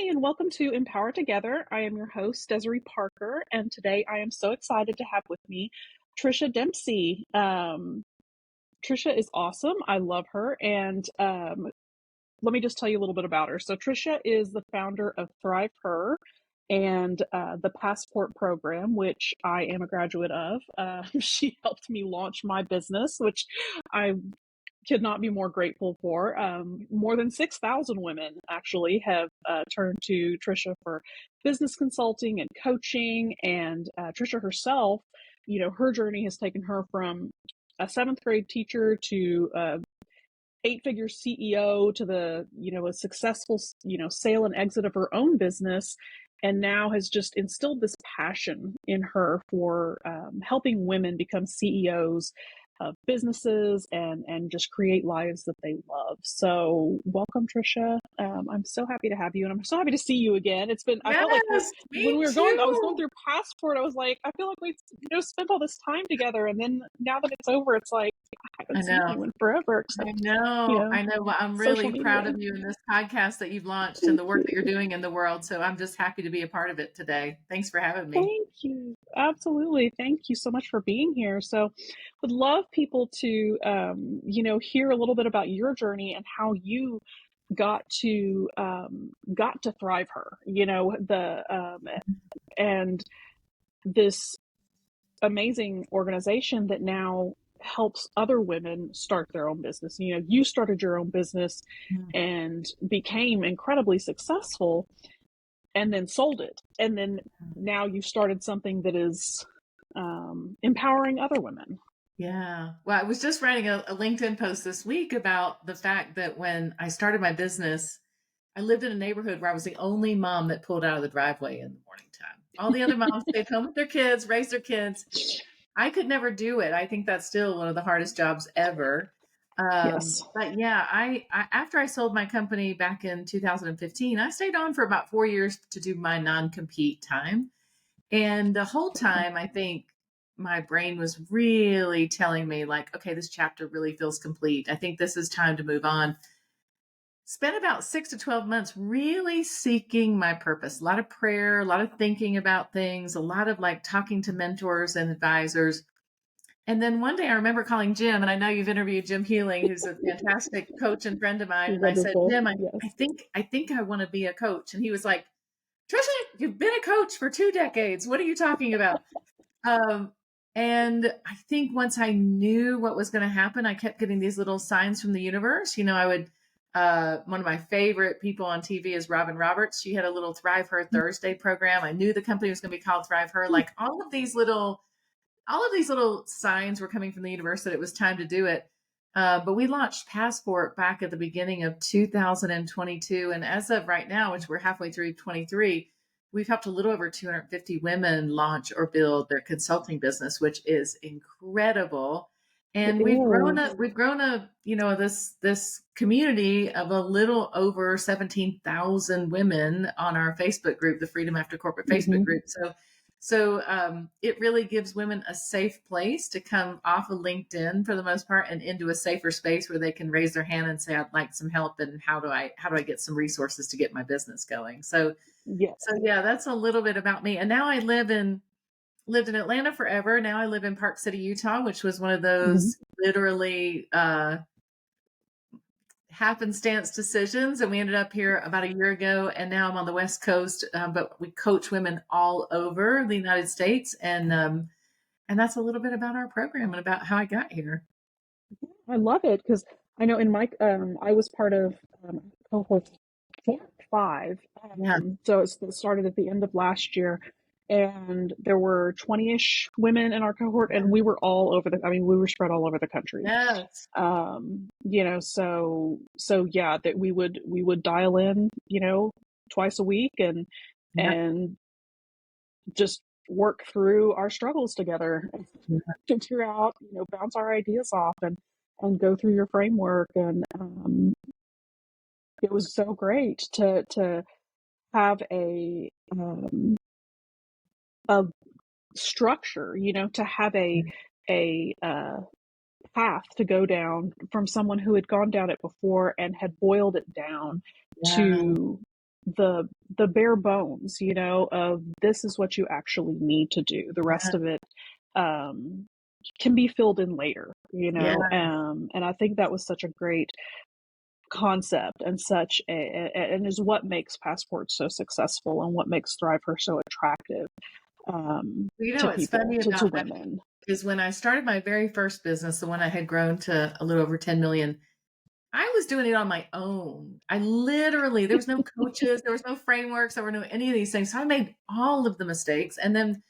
Hi, and welcome to Empower Together. I am your host, Desiree Parker, and today I am so excited to have with me Tricia Dempsey. Tricia is awesome. I love her, and let me just tell you a little bit about her. So Tricia is the founder of ThriveHer and the Passport program, which I am a graduate of. She helped me launch my business, which I could not be more grateful for. More than 6,000 women actually have turned to Tricia for business consulting and coaching. And Tricia herself, her journey has taken her from a seventh grade teacher to eight-figure CEO to a successful, sale and exit of her own business. And now has just instilled this passion in her for helping women become CEOs of businesses and just create lives that they love. So welcome, Tricia. I'm so happy to have you, and I'm so happy to see you again. I felt like Yes, when me I was going too. through Passport, I was like, I feel like we spent all this time together, and then now that it's over, it's like I I haven't seen know. anyone forever I except know. I know. Well, I'm social really proud media. of you in this podcast that you've launched and Thank the work you. that you're doing in the world. So I'm just happy to be a part of it today. Thanks for having me. Thank you. Absolutely. Thank you so much for being here. So would love people to, hear a little bit about your journey and how you got to Thrive Her, and this amazing organization that now helps other women start their own business. You started your own business Mm. and became incredibly successful and then sold it. And then now you've started something that is empowering other women. Yeah. Well, I was just writing a LinkedIn post this week about the fact that when I started my business, I lived in a neighborhood where I was the only mom that pulled out of the driveway in the morning time. All the other moms stayed home with their kids, raised their kids. I could never do it. I think that's still one of the hardest jobs ever. Yes. But yeah, I after I sold my company back in 2015, I stayed on for about 4 years to do my non-compete time. And the whole time, I think my brain was really telling me, like, okay, this chapter really feels complete. I think this is time to move on. Spent about 6 to 12 months really seeking my purpose. A lot of prayer, a lot of thinking about things, a lot of like talking to mentors and advisors. And then one day I remember calling Jim, and I know you've interviewed Jim Healing, who's a fantastic coach and friend of mine. And I said, Wonderful. Jim, Yes. I think I want to be a coach. And he was like, Tricia, you've been a coach for 2 decades. What are you talking about? Um, and I think once I knew what was going to happen, I kept getting these little signs from the universe. One of my favorite people on TV is Robin Roberts. She had a little Thrive Her Thursday program. I knew the company was going to be called Thrive Her. Like all of these little signs were coming from the universe that it was time to do it. But we launched Passport back at the beginning of 2022. And as of right now, which we're halfway through 23, we've helped a little over 250 women launch or build their consulting business, which is incredible. It And is. this community of a little over 17,000 women on our Facebook group, the Freedom After Corporate Facebook Mm-hmm. group. So it really gives women a safe place to come off of LinkedIn for the most part and into a safer space where they can raise their hand and say, I'd like some help, and how do I get some resources to get my business going. So Yes. yeah, that's a little bit about me. And now I lived in Atlanta forever. Now I live in Park City, Utah, which was one of Mm-hmm. those literally happenstance decisions. And we ended up here about a year ago, and now I'm on the West Coast. But we coach women all over the United States, and that's a little bit about our program and about how I got here. I love it because I know in my I was part of cohort 4 or 5. Yeah, So it started at the end of last year, and there were 20-ish women in our cohort, and we were all over we were spread all over the country. yes, So yeah, that we would dial in, twice a week and yeah, and just work through our struggles together and figure out, bounce our ideas off and go through your framework. And it was so great to have a structure, to have a path to go down from someone who had gone down it before and had boiled it down yeah, to the bare bones, you know, of this is what you actually need to do. The rest of it um, can be filled in later, you Yeah. know. And I think that was such a great concept and and is what makes Passport so successful and what makes ThriveHer so attractive You know, to what's people, funny to about that women. is when I started my very first business, the one I had grown to a little over 10 million, I was doing it on my own. I literally, there was no coaches, there was no frameworks, there were no any of these things. So I made all of the mistakes. And then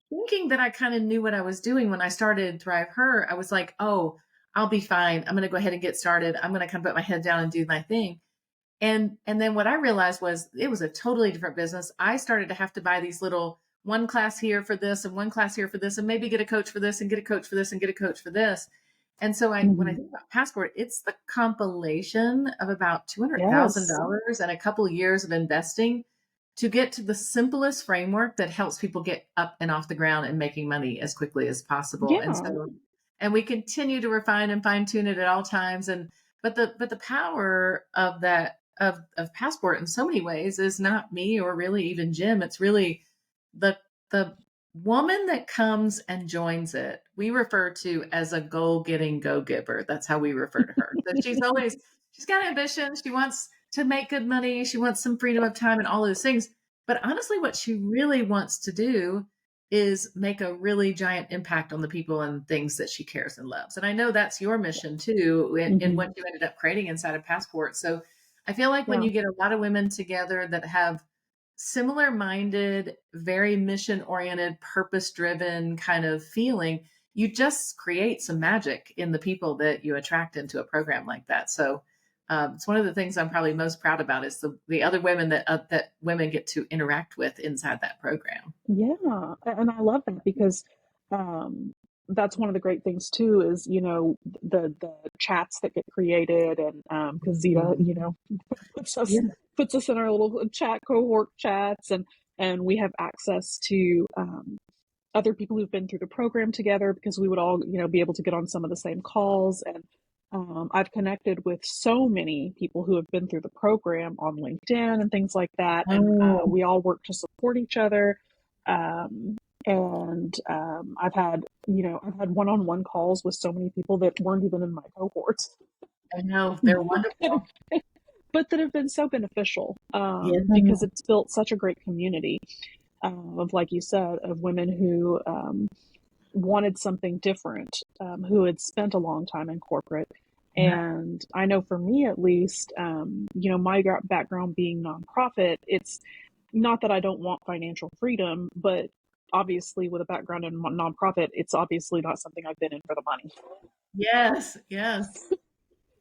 thinking that I kind of knew what I was doing when I started Thrive Her, I was like, oh, I'll be fine. I'm going to go ahead and get started. I'm going to kind of put my head down and do my thing. And then what I realized was it was a totally different business. I started to have to buy these little one class here for this and one class here for this, and maybe get a coach for this and get a coach for this and get a coach for this. And so when I Mhm. think about Passport, it's the compilation of about Yes. $200,000 and a couple of years of investing to get to the simplest framework that helps people get up and off the ground and making money as quickly as possible. And Yeah. so, and we continue to refine and fine tune it at all times. And but the power of that of Passport in so many ways is not me or really even Jim. It's really the the woman that comes and joins it. We refer to as a goal-getting go-giver. That's how we refer to her. So she's got ambition. She wants to make good money. She wants some freedom of time and all those things. But honestly, what she really wants to do is make a really giant impact on the people and things that she cares and loves. And I know that's your mission too in Hmm. what you ended up creating inside of Passport. So I feel like when Yeah. you get a lot of women together that have similar minded, very mission oriented, purpose driven kind of feeling, you just create some magic in the people that you attract into a program like that. So it's one of the things I'm probably most proud about is the other women that women get to interact with inside that program. Yeah, and I love that because um, that's one of the great things too is, you know, the chats that get created and because Zeta, Mhm. you know, puts us Yeah. puts us in our little chat cohort chats and we have access to other people who've been through the program together because we would all, you know, be able to get on some of the same calls. And I've connected with so many people who have been through the program on LinkedIn and things like that. And Oh, we all work to support each other. Um, I've had, you know, I've had one-on-one calls with so many people that weren't even in my cohorts, I know. They're wonderful. but that have been so beneficial Yeah. because it's built such a great community of, like you said, of women who wanted something different, who had spent a long time in corporate. Yeah. And I know for me, at least, you know, my background being nonprofit, it's not that I don't want financial freedom, but obviously with a background in nonprofit, it's obviously not something I've been in for the money. Yes. Yes.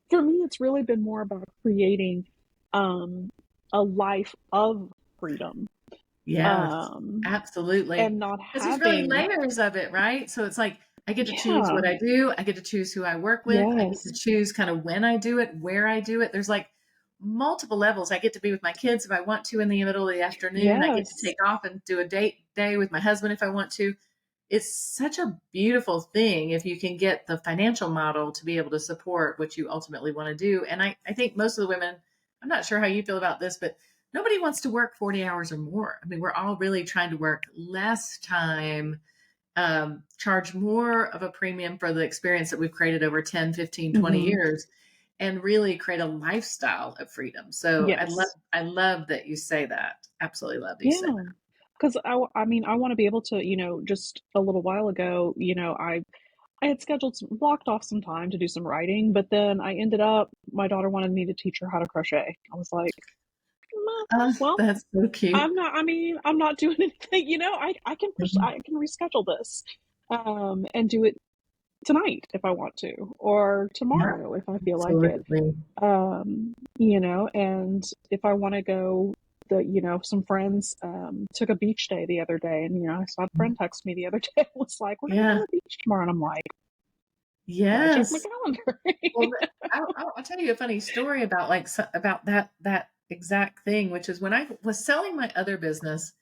For me, it's really been more about creating um, a life of freedom Yes, um, absolutely. and not Because there's really having, layers of it, right? So it's like I get to choose yeah, what I do. I get to choose who I work with. I get to yes, choose kind of when I do it, where I do it. There's like multiple levels. I get to be with my kids if I want to in the middle of the afternoon. I get to yes, take off and do a date day with my husband if I want to. It's such a beautiful thing if you can get the financial model to be able to support what you ultimately want to do. And I think most of the women, I'm not sure how you feel about this, but nobody wants to work 40 hours or more. I mean, we're all really trying to work less time, charge more of a premium for the experience that we've created over 10, 15, 20 hmm, years and really create a lifestyle of freedom. So yes. I love that you say that. Absolutely love that you say Yeah, because I mean, I want to be able to, you know, just a little while ago, you know, I had scheduled blocked off some time to do some writing, but then I ended up, my daughter wanted me to teach her how to crochet. I was like, "Meh, that. well, That's so cute. I mean, I'm not doing anything, you know, Mhm. I can reschedule this, and do it tonight if I want to, or Yeah, tomorrow if I feel like it. absolutely. You know, and if I want to go, you know, some friends took a beach day the other day, and you know, I saw a friend text me the other day, was like, "We're gonna go Yeah. to the beach tomorrow," and I'm like, "Gotta check my Yes. calendar." Well, I'll tell you a funny story about like about that exact thing, which is when I was selling my other business.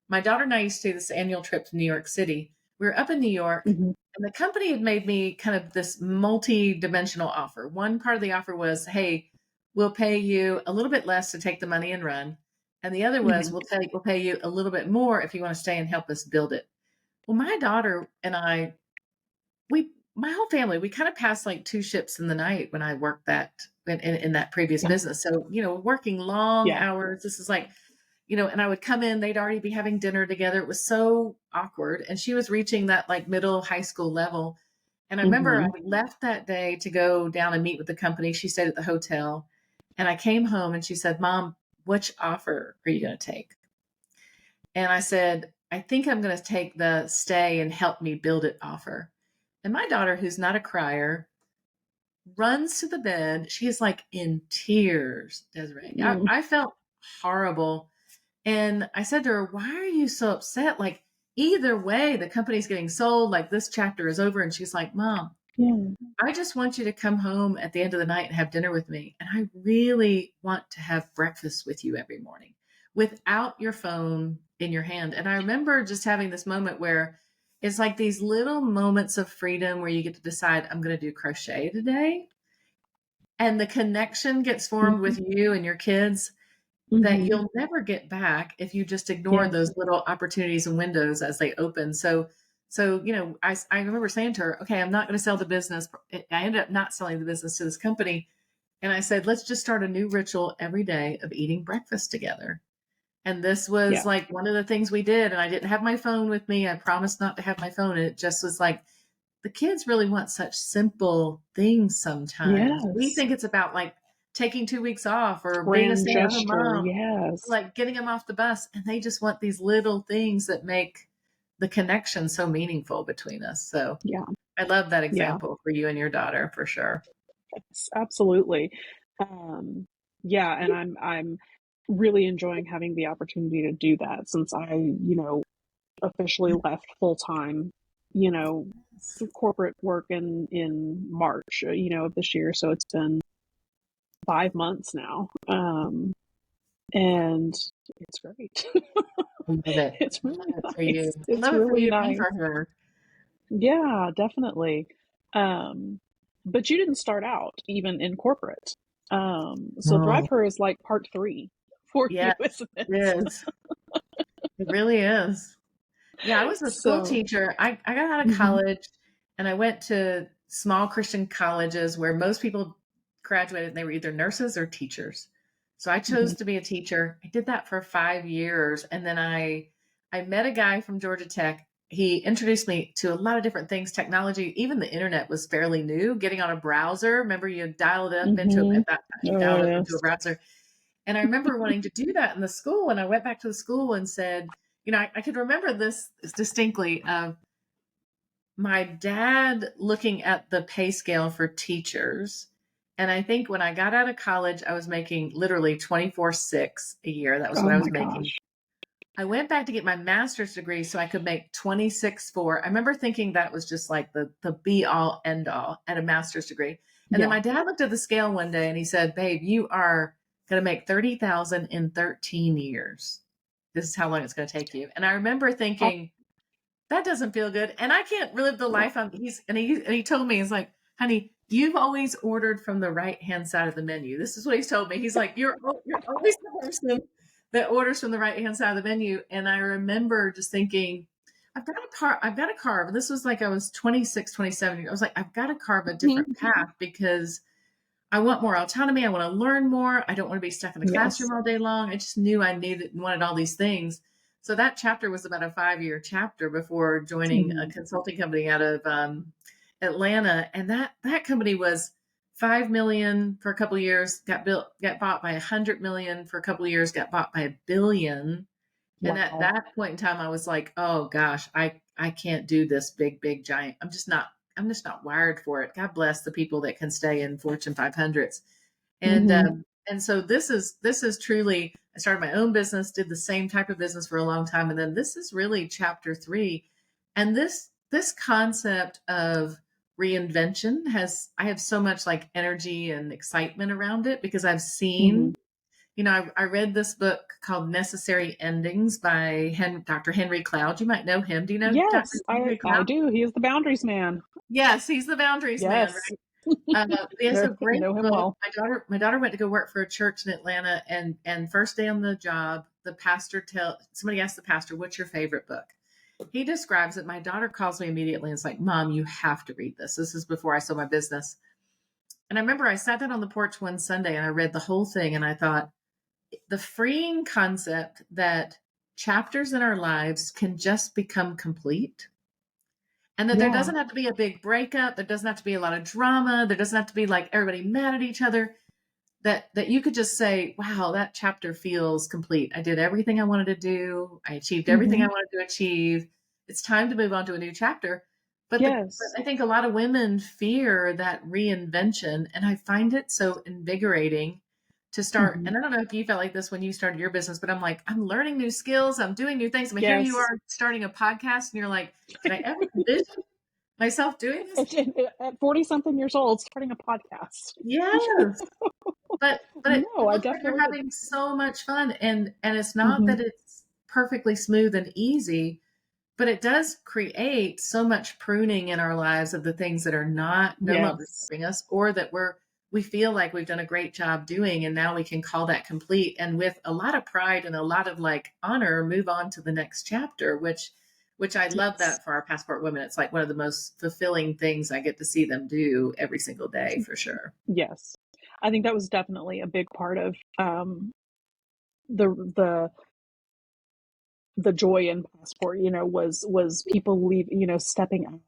My daughter and I used to do this annual trip to New York City. We were up in New York, Hmm. and the company had made me kind of this multi-dimensional offer. One part of the offer was, "Hey, we'll pay you a little bit less to take the money and run. And the other was, Mhm. we'll pay you a little bit more if you want to stay and help us build it. Well, my daughter and I, my whole family, we kind of passed like two ships in the night when I worked in that previous Yeah. business. So, working long Yeah. hours. This is like, and I would come in, they'd already be having dinner together. It was so awkward. And she was reaching that like middle high school level. And I remember I Mhm. left that day to go down and meet with the company. She stayed at the hotel. And I came home and she said, Mom, which offer are you going to take? And I said, I think I'm going to take the stay and help me build it offer. And my daughter, who's not a crier, runs to the bed. She is like in tears, Desiree. Mm. I felt horrible. And I said to her, why are you so upset? Like, either way, the company's getting sold. Like, this chapter is over. And she's like, Mom, Yeah. I just want you to come home at the end of the night and have dinner with me. And I really want to have breakfast with you every morning without your phone in your hand. And I remember just having this moment where it's like these little moments of freedom where you get to decide, I'm going to do crochet today. And the connection gets formed Mhm. with you and your kids that Mhm. you'll never get back if you just ignore Yes. those little opportunities and windows as they open. So, I remember saying to her, okay, I'm not going to sell the business. I ended up not selling the business to this company. And I said, let's just start a new ritual every day of eating breakfast together. And this was Yeah. like one of the things we did. And I didn't have my phone with me. I promised not to have my phone. And it just was like, the kids really want such simple things sometimes. We Yes. think it's about like taking 2 weeks off or being a Grand stay-at-home gesture. mom, Yes. like getting them off the bus. And they just want these little things that make the connection so meaningful between us. So Yeah. I love that Yeah. example for you and your daughter for sure. Yes, absolutely. Um, yeah, and I'm really enjoying having the opportunity to do that since I, officially left full time, you know, corporate work in March, of this year. So it's been 5 months now. And it's great. I love it. It's I love really it for you. nice. I It's love it for really you and nice. for her. Yeah, definitely. Um, but you didn't start out even in corporate. So Oh, ThriveHer is like part three for you, yes, isn't it it? is. It really is. Yeah, I was a school So, teacher. I got out of mhm, college and I went to small Christian colleges where most people graduated and they were either nurses or teachers. So I mhm, chose to be a teacher. I did that for 5 years. And then I met a guy from Georgia Tech. He introduced me to a lot of different things, technology, even the internet was fairly new. Getting on a browser. Remember you dialed up into mhm. at that time you Oh, dialed up into a yes. browser. And I remember wanting to do that in the school. And I went back to the school and said, I could remember this distinctly of my dad looking at the pay scale for teachers. And I think when I got out of college, I was making literally 24.6 a year. That was Oh what I my was making. gosh. I went back to get my master's degree so I could make 26.4. I remember thinking that was just like the be all end all at a master's degree. And then Yeah. my dad looked at the scale one day and he said, "Babe, you are going to make 30,000 in 13 years. This is how long it's going to take you." And I remember I, thinking, that doesn't feel good. And I can't relive the life he told me, he's like, honey, you've always ordered from the right hand side of the menu. This is what he's told me. He's like, you're always the person that orders from the right hand side of the menu. And I remember just thinking, I've got to carve. And this was like I was 26, 27. I was like, I've got to carve a different mhm. path because I want more autonomy. I want to learn more. I don't want to be stuck in the Yes. classroom all day long. I just knew I needed and wanted all these things. So that chapter was about a 5 year chapter before joining a Mhm. consulting company out of Atlanta, and that company was 5 million for a couple of years, got bought by 100 million for a couple of years, got bought by 1 billion. And at Wow. that point in time, I was like, oh gosh, I can't do this big giant. I'm just not wired for it. God bless the people that can stay in Fortune 500s. And Mhm. so this is truly. I started my own business, did the same type of business for a long time, and then this is really chapter 3. And this concept of reinvention I have so much like energy and excitement around it because I've Mhm. seen, I read this book called Necessary Endings by Dr. Henry Cloud. You might know him. Do you know Dr. Yes, I Henry I Cloud? do. He is the boundaries man. Yes, he's the boundaries man, Yes. right? There's a I great know him book. well. My daughter went to go work for a church in Atlanta, and first day on the job, somebody asked the pastor, "What's your favorite book?" He describes it. My daughter calls me immediately and is like, "Mom, you have to read this." This is before I sold my business. And I remember I sat down on the porch one Sunday and I read the whole thing, and I thought, the freeing concept that chapters in our lives can just become complete, and that there Yeah. doesn't have to be a big breakup, there doesn't have to be a lot of drama, there doesn't have to be like everybody mad at each other, that you could just say, wow, that chapter feels complete. I did everything I wanted to do. I achieved everything Hmm. I wanted to achieve. It's time to move on to a new chapter. But Yes. I think a lot of women fear that reinvention, and I find it so invigorating to start. Hmm. And I don't know if you felt like this when you started your business, but I'm like, I'm learning new skills, I'm doing new things. I mean, here you Yes. are starting a podcast, and you're like, did I ever envision myself doing this? At 40 something years old, starting a podcast. Yes. But it No, I looks like you're definitely did. having so much fun, and it's not Hmm. that it's perfectly smooth and easy, but it does create so much pruning in our lives of the things that are no longer Yes. serving us, or that we feel like we've done a great job doing, and now we can call that complete, and with a lot of pride and a lot of like honor move on to the next chapter, which I love Yes. that for our passport women. It's like one of the most fulfilling things I get to see them do every single day, for sure. Yes. I think that was definitely a big part of the the the joy in passport, was people stepping out,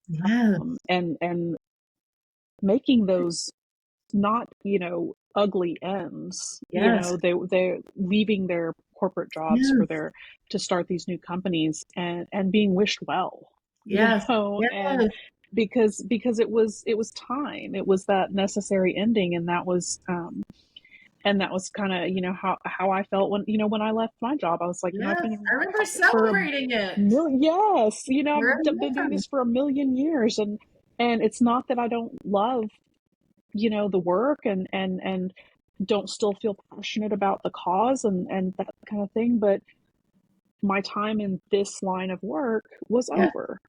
Yeah. and making those not, ugly ends. Yes. They're leaving their corporate jobs for Yes. their to start these new companies, and being wished well, Yes. and Yes. because it was time. It was that necessary ending, and that was kind of, how I felt when I left my job. I was like, I've Yes. been I remember for a celebrating it. million, yes, I've been doing Yes. this for a million years, and it's not that I don't love, the work, and don't still feel passionate about the cause, and that kind of thing, but my time in this line of work was Yeah. over,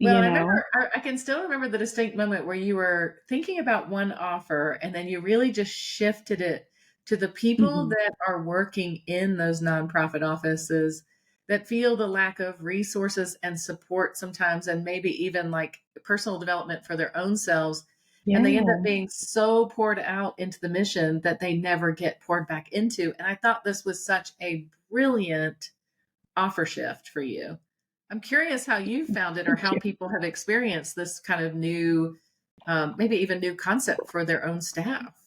Well, you know. I can still remember the distinct moment where you were thinking about one offer and then you really just shifted it to the people Hmm. that are working in those nonprofit offices that feel the lack of resources and support sometimes, and maybe even like personal development for their own selves. And they end up Yeah. being so poured out into the mission that they never get poured back into. And I thought this was such a brilliant offer shift for you. I'm curious how you found it, or Thank how you. people have experienced this kind of new, maybe even new concept for their own staff.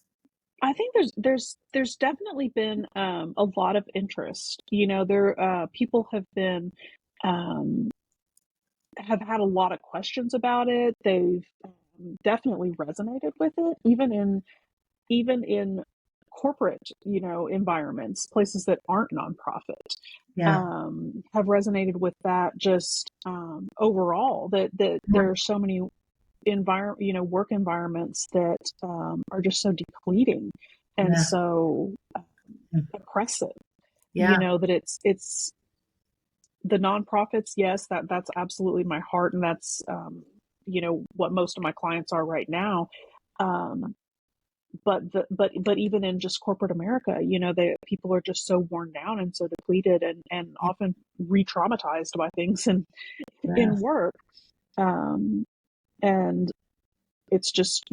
I think there's definitely been a lot of interest. There people um, have had a lot of questions about it. They've definitely resonated with it, even in corporate, environments, places that aren't nonprofit, Yeah. have resonated with that. Just overall, that Yeah. there are so many work environments that are just so depleting and Yeah. so oppressive. Yeah. That it's the nonprofits. Yes, that's absolutely my heart, and that's what most of my clients are right now. Um, but even in just corporate America, the people are just so worn down and so depleted, and often re-traumatized by things Yeah. in work. Um, and it's just,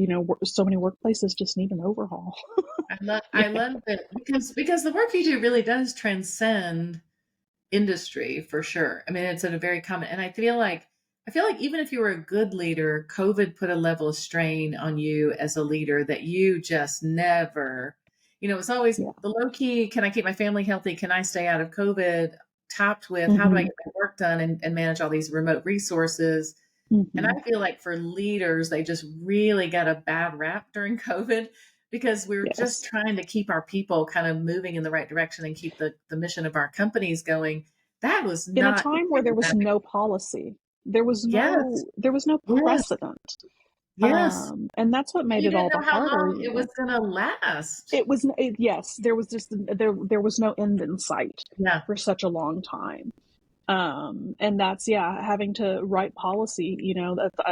so many workplaces just need an overhaul. I Yeah. love it because the work you do really does transcend industry, for sure. I mean, it's at a very common, and I feel like even if you were a good leader, COVID put a level of strain on you as a leader that you just never, it's always Yeah. the low key, can I keep my family healthy? Can I stay out of COVID? Topped with how do I Hmm. get my work done, and manage all these remote resources? And Hmm. I feel like for leaders, they just really got a bad rap during COVID, because we were just Yes. trying to keep our people kind of moving in the right direction and keep the mission of our companies going. That was In a not time where easy there with was that. no policy, Yes, there was no yes, precedent. yes. And that's what And made you it all didn't the know how harder, long it was going to last. Yes, there was just there was no end in sight Yeah, for such a long time. And that's, yeah, having to write policy,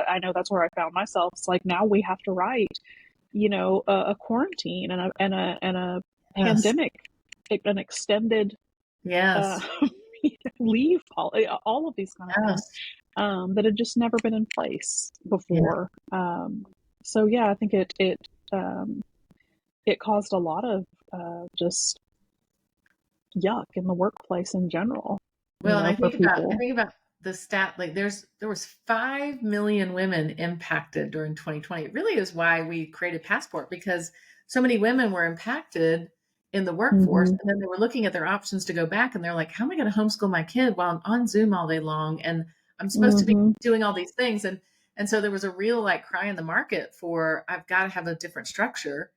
I know that's where I found myself. It's like, now we have to write, a quarantine and a Yes. pandemic, an extended, uh, Yes. leave, all of these kind of things, Yes. that had just never been in place Yeah. before. So yeah, I think it caused a lot of, just yuck in the workplace in general, Well, and for I people. think about the stat, like there was 5 million women impacted during 2020. It really is why we created Passport, because so many women were impacted in the workforce, Hmm. and then they were looking at their options to go back, and they're like, how am I going to homeschool my kid while I'm on Zoom all day long and I'm supposed to be Hmm. doing all these things? And so there was a real like cry in the market for, I've got to have a different structure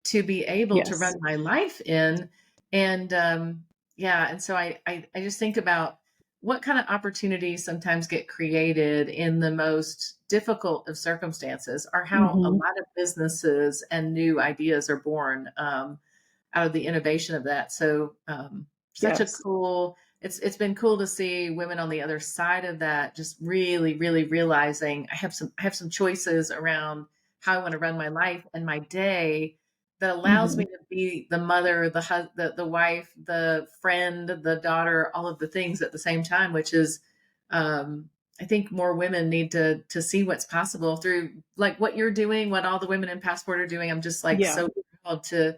to be able to run Yes. my life in. And yeah, and so I just think about what kind of opportunities sometimes get created in the most difficult of circumstances, or how a Hmm. lot of businesses and new ideas are born out of the innovation of that. So such a Yes. cool, it's been cool to see women on the other side of that, just really, really realizing I have some choices around how I want to run my life and my day that allows Hmm. me to be the mother, the wife, the friend, the daughter, all of the things at the same time, which is, I think more women need to see what's possible through like what you're doing, what all the women in Passport are doing. I'm just like Yeah. so proud to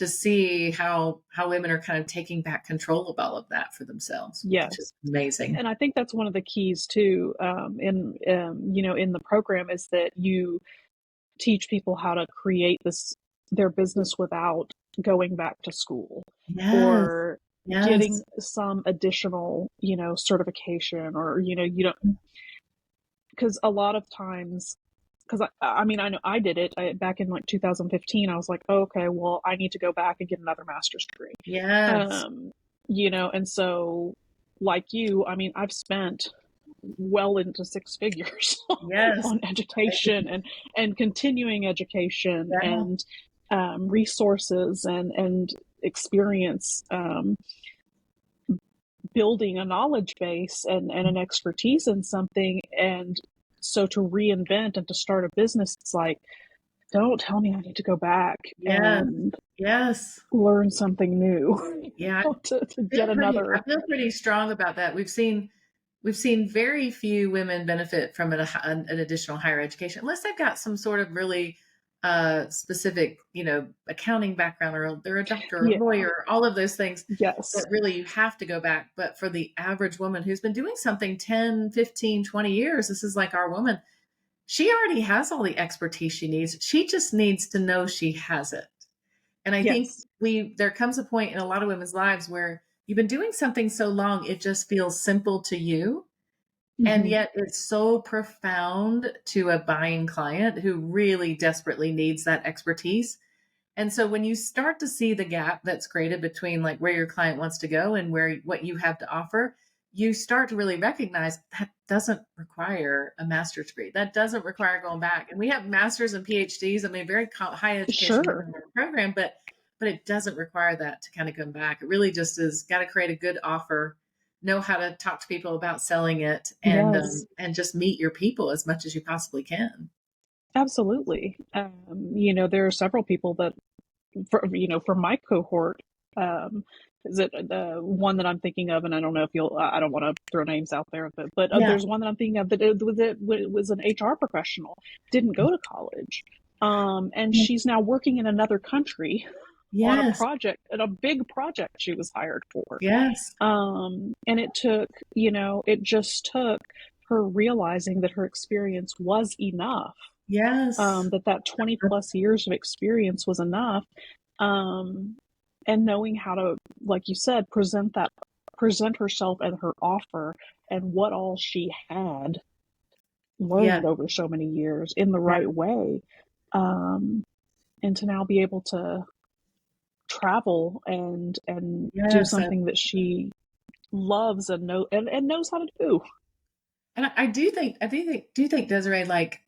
see how women are kind of taking back control of all of that for themselves, which is Yes. amazing. And I think that's one of the keys too, in the program, is that you teach people how to create their business without going back to school, Yes, or getting yes, some additional, certification, or, you don't, because a lot of times, because I mean, I know I did it back in like 2015. I was like, oh, okay, well, I need to go back and get another master's degree. yes, Um, and so, like you, I mean, I've spent well into six figures yes. on education and continuing education, Yeah, and resources and experience, building a knowledge base and an expertise in something. And so to reinvent and to start a business, it's like, don't tell me I need to go back yes, and yes. learn something new, Yeah, to get I another. feel pretty strong about that. We've seen very few women benefit from an additional higher education, unless they've got some sort of really specific, accounting background, or they're a doctor or a Yeah. lawyer, all of those things Yes. that really you have to go back. But for the average woman who's been doing something 10, 15, 20 years, this is like our woman, she already has all the expertise she needs. She just needs to know she has it. And I think Yes. there comes a point in a lot of women's lives where you've been doing something so long, it just feels simple to you. And Hmm. yet it's so profound to a buying client who really desperately needs that expertise. And so when you start to see the gap that's created between like where your client wants to go and what you have to offer, you start to really recognize that doesn't require a master's degree. That doesn't require going back. And we have masters and PhDs. I mean, very high education women Sure. in our program, but it doesn't require that to kind of come back. It really just is got to create a good offer, know how to talk to people about selling it, Yes. and just meet your people as much as you possibly can. Absolutely. There are several people that, from my cohort, um, is it the one that I'm thinking of? And I don't know if I don't want to throw names out there, but Yeah. there's one that I'm thinking of that was an HR professional, didn't go to college. And she's now working in another country on Yes. a big project she was hired for. Yes. And it just took her realizing that her experience was enough, Yes. that 20 plus years of experience was enough, um, and knowing how to, like you said, present herself and her offer and what all she had Yeah. learned over so many years in the Yeah. right way, um, and to now be able to travel and do Yes. something that she loves and knows how to do. And do think, Desiree, like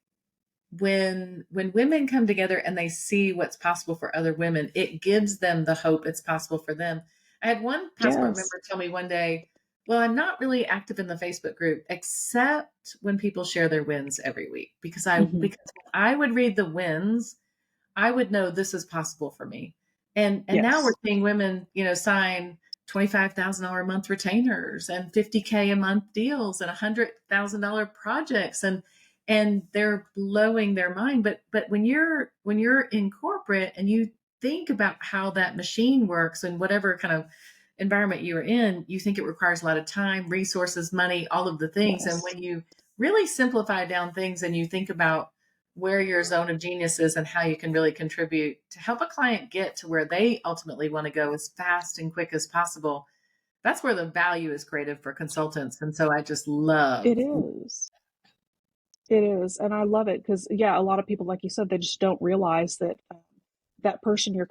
when women come together and they see what's possible for other women, it gives them the hope it's possible for them. I had one passport Yes. member tell me one day, Well, I'm not really active in the Facebook group except when people share their wins every week Hmm. because I would read the wins, I would know this is possible for me. And now we're Yes. seeing women, sign $25,000 a month retainers and 50K a month deals and $100,000 projects and they're blowing their mind. But when you're in corporate and you think about how that machine works and whatever kind of environment you are in, you think it requires a lot of time, resources, money, all of the things. And Yes. when you really simplify down things and you think about where your zone of genius is and how you can really contribute to help a client get to where they ultimately want to go as fast and quick as possible, that's where the value is created for consultants. And so I just love. It is. It is, and I love it because yeah, a lot of people, like you said, they just don't realize that that person your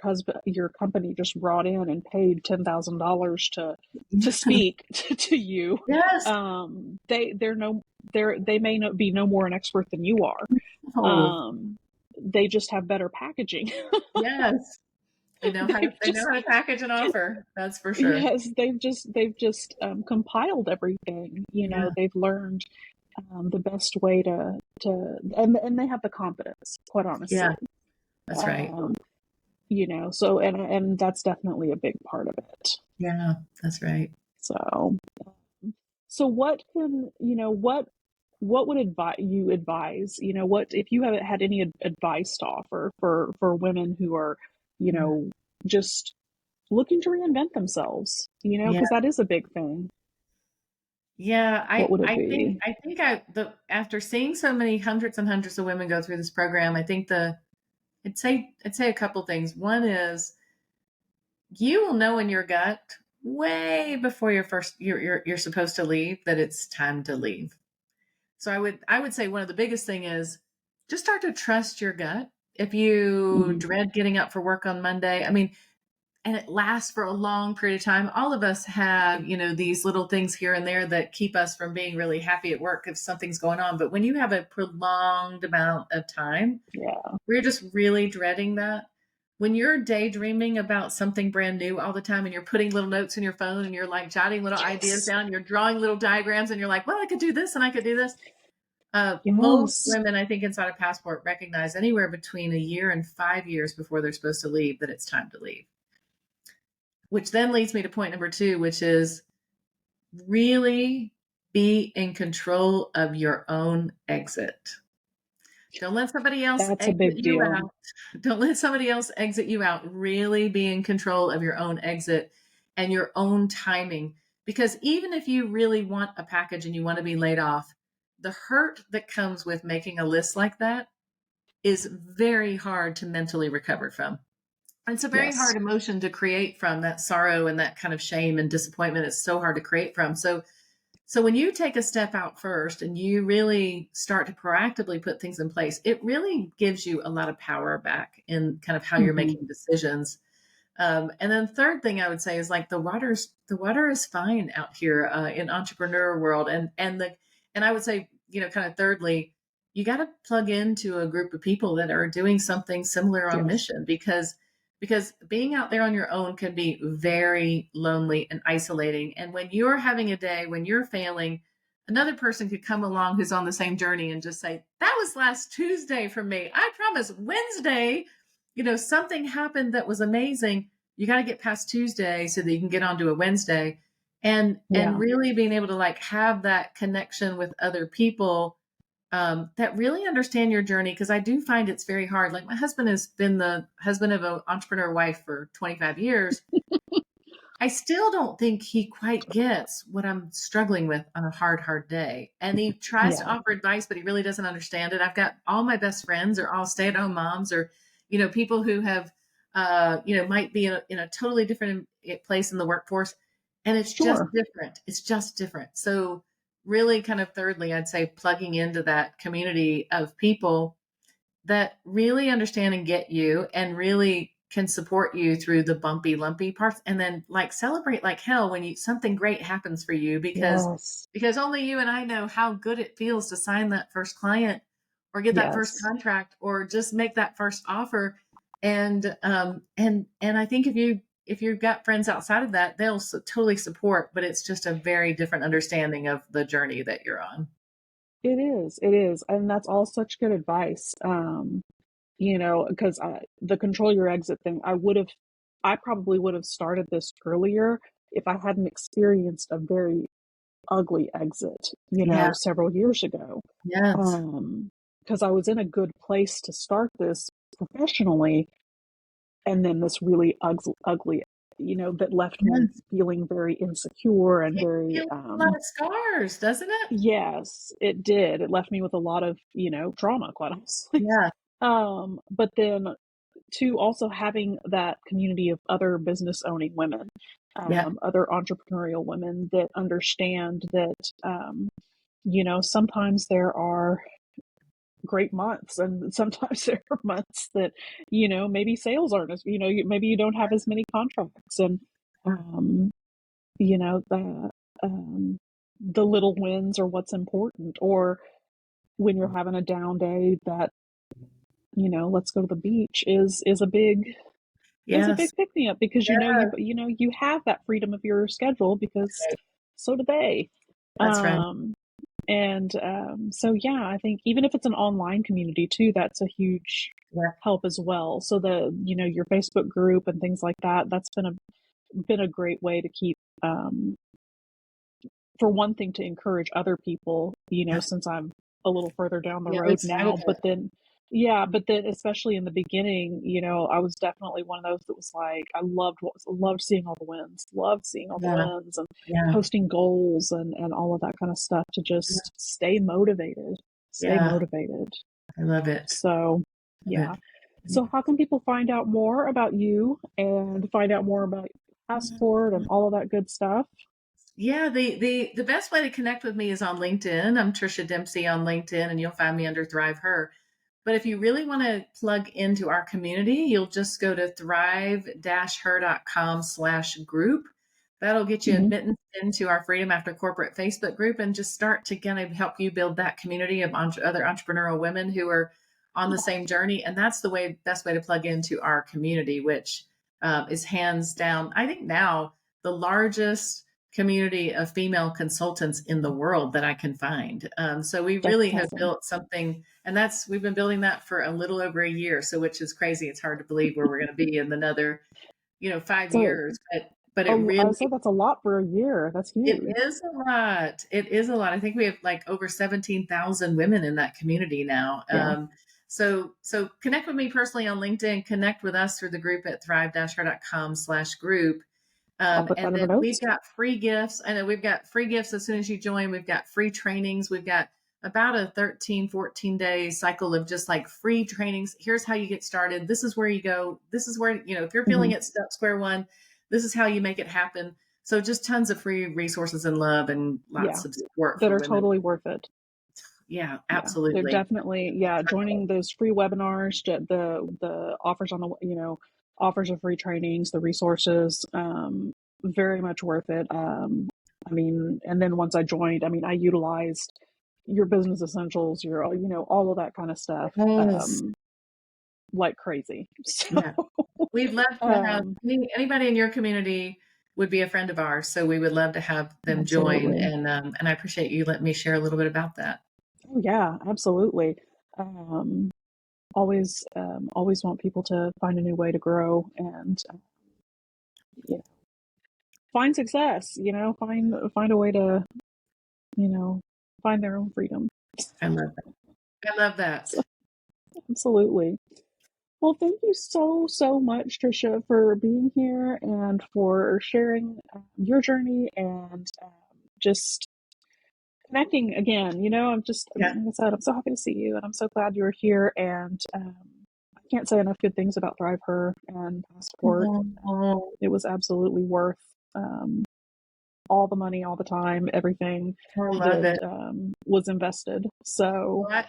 company just brought in and paid $10,000 to speak to you. Yes. They're no they may not be no more an expert than you are. Oh, Um, they just have better packaging. yes. they've They know just how to package an offer. That's for sure. Yes, they've just compiled everything. Yeah. They've learned the best way and they have the confidence, quite Yeah. honestly. That's right. Um, so and that's definitely a big part of it. Yeah. That's right. So so what can what would advise, what if you haven't had any advice to offer for women who are, you Yeah. know, just looking to reinvent themselves, Yeah. because that is a big thing. Yeah, What I would it I think be? I think I the after seeing so many hundreds and hundreds of women go through this program, I think I'd say a couple things. One is you will know in your gut way before you're supposed to leave that it's time to leave. So I would say one of the biggest thing is just start to trust your gut. If you Hmm. dread getting up for work on Monday, I mean, and it lasts for a long period of time. All of us have, these little things here and there that keep us from being really happy at work if something's going on. But when you have a prolonged amount of time, Yeah. we're just really dreading that. When you're daydreaming about something brand new all the time and you're putting little notes in your phone and you're like jotting little ideas Yes. down, you're drawing little diagrams and you're like, well, I could do this and I could do this. Most Yes. women, I think, inside a passport recognize anywhere between a year and 5 years before they're supposed to leave that it's time to leave. Which then leads me to point number two, which is really be in control of your own exit. Don't let somebody else That's a exit big you deal. out. Don't let somebody else exit you out. Really be in control of your own exit and your own timing. Because even if you really want a package and you want to be laid off, the hurt that comes with making a list like that is very hard to mentally recover from. It's a very Yes. hard emotion to create from, that sorrow and that kind of shame and disappointment. It's so hard to create from. So when you take a step out first and you really start to proactively put things in place, it really gives you a lot of power back in kind of how you're Hmm. making decisions. And then third thing I would say is like the water is fine out here in entrepreneur world, and I would say kind of thirdly, you got to plug into a group of people that are doing something similar on Yes. mission because being out there on your own can be very lonely and isolating. And when you're having a day when you're failing, another person could come along who's on the same journey and just say, "That was last Tuesday for me. I promise Wednesday." Something happened that was amazing. You got to get past Tuesday so that you can get onto a Wednesday. And Yeah. really being able to like have that connection with other people that really understand your journey. Because I do find it's very hard. Like my husband has been the husband of an entrepreneur wife for 25 years. I still don't think he quite gets what I'm struggling with on a hard day. And he tries to Yeah. offer advice, but he really doesn't understand it. I've got all my best friends are all stay-at-home moms or, people who have, might be in a totally different place in the workforce. And it's just Sure. different. It's just different. So really kind of thirdly, I'd say plugging into that community of people that really understand and get you and really can support you through the bumpy lumpy parts and then like celebrate like hell when something great happens for you Yes. because only you and I know how good it feels to sign that first client or get that first Yes. contract or just make that first offer. And I think if you've got friends outside of that, they'll totally support, but it's just a very different understanding of the journey that you're on. It is. And that's all such good advice. Because the control your exit thing, I probably would have started this earlier if I hadn't experienced a very ugly exit, Yeah. several years ago. Yes. Because I was in a good place to start this professionally, and then this really ugly, that left me Yes. feeling very insecure and It very, leaves a lot of scars, doesn't it? yes, it did. It left me with a lot of, trauma, quite honestly. Yeah. But then to also having that community of other business owning women, Yeah. other entrepreneurial women that understand that, sometimes there are great months and sometimes there are months that, maybe sales aren't as, maybe you don't have as many contracts and, you know, the, the little wins are what's important. Or when you're having a down day, that, let's go to the beach is a big Yes. pick me up, because Yeah. you have that freedom of your schedule, because so do they. That's right. Um, and so yeah, I think even if it's an online community too, that's a huge Yeah. help as well. So your Facebook group and things like that, that's been a great way to keep, for one thing, to encourage other people, Yeah. since I'm a little further down the The other road side of now. it. But then especially in the beginning, I was definitely one of those that was like, I loved seeing all the wins, Yeah. and Yeah. posting goals and all of that kind of stuff to just stay motivated, stay Yeah. motivated. I love it. So, Love yeah. it. So how can people find out more about you and find out more about Passport and all of that good stuff? Yeah, the best way to connect with me is on LinkedIn. I'm Tricia Dempsey on LinkedIn, and you'll find me under ThriveHer. But if you really want to plug into our community, you'll just go to thrive-her.com/group. That'll get you Hmm. admittance into our Freedom After Corporate Facebook group and just start to kind of help you build that community of other entrepreneurial women who are on the same journey. And that's the best way to plug into our community, which is hands down, I think now, the largest community of female consultants in the world that I can find. So we That's really have awesome. built something, and we've been building that for a little over a year. So which is crazy. It's hard to believe where we're going to be in another, 5 So years. But it I really would say that's a lot for a year. That's it huge. is a lot. It is a lot. I think we have like over 17,000 women in that community now. Yeah, So connect with me personally on LinkedIn. Connect with us through the group at thrive-her.com/group. I'll put that And in the then we've notes. got free gifts. I know we've got free gifts as soon as you join. We've got free trainings. We've got about a 13, 14-day cycle of just like free trainings. Here's how you get started. This is where you go. This is where, if you're Hmm. feeling at step square one, this is how you make it happen. So just tons of free resources and love and Yeah, lots of support that for are women. totally worth it. Yeah, Yeah, they're absolutely. definitely, yeah, joining those free webinars, the offers on the, offers of free trainings, the resources, very much worth it. I mean, and then once I joined, I mean, I utilized your business essentials, your, all of that kind of stuff, Yes. like crazy. So, Yeah. We'd love to have um, anybody in your community would be a friend of ours. So we would love to have them join. absolutely. And I appreciate you letting me share a little bit about that. Oh yeah, absolutely. Um, always want people to find a new way to grow and, you know, find success. Find a way to, you know, find their own freedom. I love that. I love So, that. absolutely. Well, thank you so much, Tricia, for being here and for sharing your journey and, just connecting again. Yeah. Like I said, I'm so happy to see you, and I'm so glad you're here. And I can't say enough good things about ThriveHer and Passport. Oh, It was absolutely worth, um, all the money, all the time, everything I love that, it. was invested. So, Well,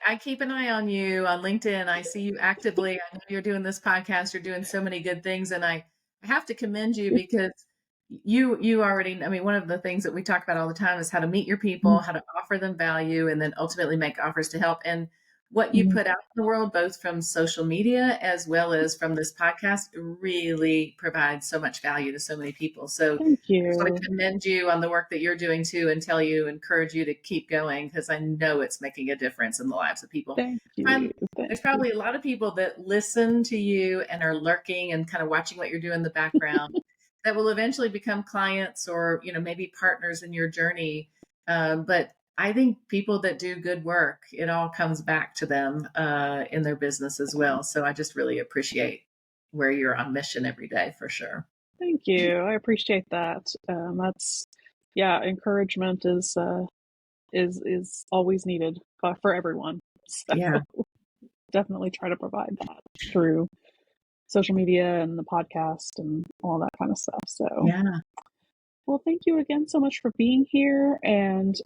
I keep an eye on you on LinkedIn. I see you actively. I know you're doing this podcast. You're doing so many good things, and I have to commend you because you already. I mean, one of the things that we talk about all the time is how to meet your people, how to offer them value, and then ultimately make offers to help. And what you Mhm. put out in the world, both from social media as well as from this podcast, really provides so much value to so many people. So Thank I just want you. to commend you on the work that you're doing too, and encourage you to keep going, because I know it's making a difference in the lives of people. Thank you. Find Thank there's you. probably a lot of people that listen to you and are lurking and kind of watching what you're doing in the background that will eventually become clients or, maybe partners in your journey. But I think people that do good work, it all comes back to them in their business as well. So I just really appreciate where you're on mission every day, for sure. Thank you. I appreciate that. That's yeah. Encouragement is always needed for everyone. So Yeah. definitely try to provide that through social media and the podcast and all that kind of stuff. So, Yeah. well, thank you again so much for being here and,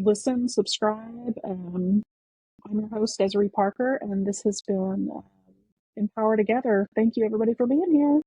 listen, subscribe. I'm your host, Desiree Parker, and this has been Empower Together. Thank you, everybody, for being here.